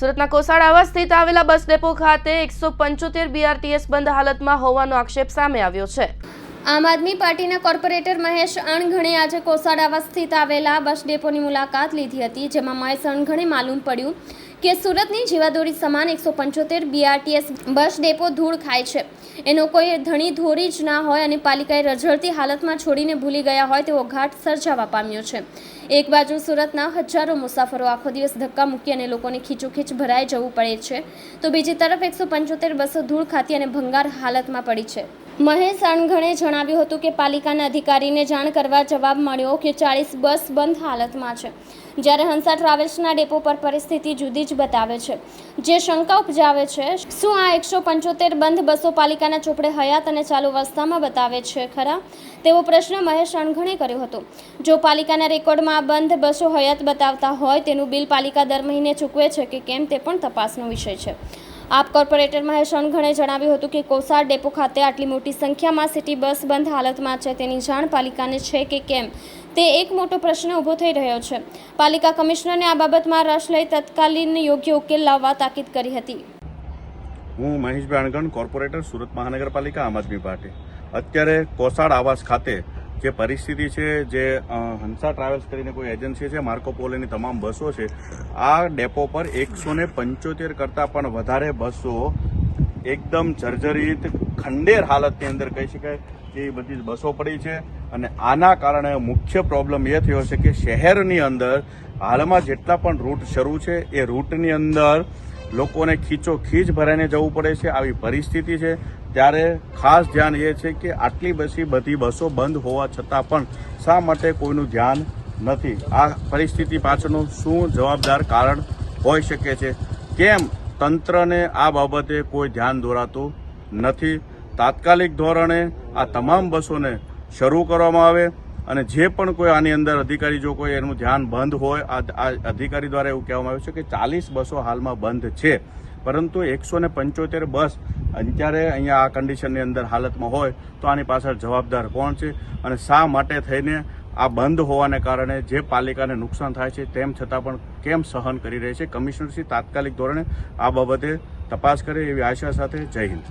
સુરતના કોસાડાવા સ્થિત આવેલા બસ ડેપો ખાતે 175 બીઆરટીએસ બંધ હાલતમાં હોવાનો આક્ષેપ સામે આવ્યો છે। આમ આદમી પાર્ટીના કોર્પોરેટર મહેશ અણઘણે આજે કોસાડાવા સ્થિત આવેલા બસ ડેપોની મુલાકાત લીધી હતી, જેમાં મહેશ અણઘણે માલુમ પડ્યું કે સુરતની જીવાદોરી સમાન 175 બીઆરટીએસ બસ ડેપો ધૂળ ખાય છે। એનો કોઈ ધણી ધોરી જ ના હોય અને પાલિકાએ રઝળતી હાલતમાં છોડીને ભૂલી ગયા હોય તેવો ઘાટ સર્જાવા પામ્યો છે। એક બાજુ સુરતના હજારો મુસાફરો આખો દિવસ ધક્કા મૂકી અને લોકોને ખીચોખીચ ભરાઈ જવું પડે છે, તો બીજી તરફ 175 બસો ધૂળ ખાતી અને ભંગાર હાલતમાં પડી છે। મહેશ અણઘણે જણાવ્યું હતું કે પાલિકાના અધિકારીને જાણ કરવા જવાબ મળ્યો કે 40 બસ બંધ હાલતમાં છે, જ્યારે હંસા ટ્રાવેલ્સના ડેપો પર પરિસ્થિતિ જુદી જ બતાવે છે, જે શંકા ઉપજાવે છે શું આ 175 બંધ બસો પાલિકાના ચોપડે હયાત અને ચાલુ અવસ્થામાં બતાવે છે ખરા, તેવો પ્રશ્ન મહેશ અણઘણે કર્યો હતો। જો પાલિકાના રેકોર્ડમાં આ બંધ બસો હયાત બતાવતા હોય તેનું બિલ પાલિકા દર મહિને ચૂકવે છે કે કેમ તે પણ તપાસનો વિષય છે। આપ કોર્પોરેટર મહેશ અણઘણે જણાવ્યું હતું કે કોસાડ ડેપો ખાતે આટલી મોટી સંખ્યામાં સિટી બસ બંધ હાલતમાં છે તેની જાણ પાલિકાને છે કે કેમ, તે એક મોટો પ્રશ્ન ઊભો થઈ રહ્યો છે। પાલિકા કમિશનરને આ બાબતમાં રસ લઈ તત્કાલીન યોગ્ય ઉકેલ લાવવા તાકીદ કરી હતી। હું મહેશભાઈ અણઘણ, કોર્પોરેટર, સુરત મહાનગરપાલિકા, આમ આદમી પાર્ટી। અત્યારે કોસાડ આવાસ ખાતે જે પરિસ્થિતિ છે, જે હંસા ટ્રાવેલ્સ કરીને કોઈ એજન્સી છે, માર્કો પોલોની તમામ બસો છે, આ ડેપો પર 175 કરતાં પણ વધારે બસો એકદમ જર્જરિત ખંડેર હાલતની અંદર કહી શકાય કે એ બધી બસો પડી છે। અને આના કારણે મુખ્ય પ્રોબ્લેમ એ થયો છે કે શહેરની અંદર હાલમાં જેટલા પણ રૂટ શરૂ છે એ રૂટની અંદર લોકોને ખીચોખીચ ભરાઈને જવું પડે છે। આવી પરિસ્થિતિ છે ત્યારે ખાસ ધ્યાન એ છે કે આટલી બધી બસો બંધ હોવા છતાં પણ શા માટે કોઈનું ધ્યાન નથી? આ પરિસ્થિતિ પાછળનું શું જવાબદાર કારણ હોઈ શકે છે? કેમ તંત્રને આ બાબતે કોઈ ધ્યાન દોરાતું નથી? તાત્કાલિક ધોરણે આ તમામ બસોને શરૂ કરવામાં આવે અને જે પણ કોઈ આની અંદર અધિકારી જો કોઈ એનું ધ્યાન બંધ હોય, આ અધિકારી દ્વારા એવું કહેવામાં આવ્યું છે કે 40 બસો હાલમાં બંધ છે, પરંતુ 175 બસ અત્યારે અહીંયા આ કન્ડિશનની અંદર હાલતમાં હોય તો આની પાછળ જવાબદાર કોણ છે અને શા માટે થઈને આ બંધ હોવાને કારણે જે પાલિકાને નુકસાન થાય છે તેમ છતાં પણ કેમ સહન કરી રહી છે? કમિશનરશ્રી તાત્કાલિક ધોરણે આ બાબતે તપાસ કરે એવી આશા સાથે જય હિન્દ।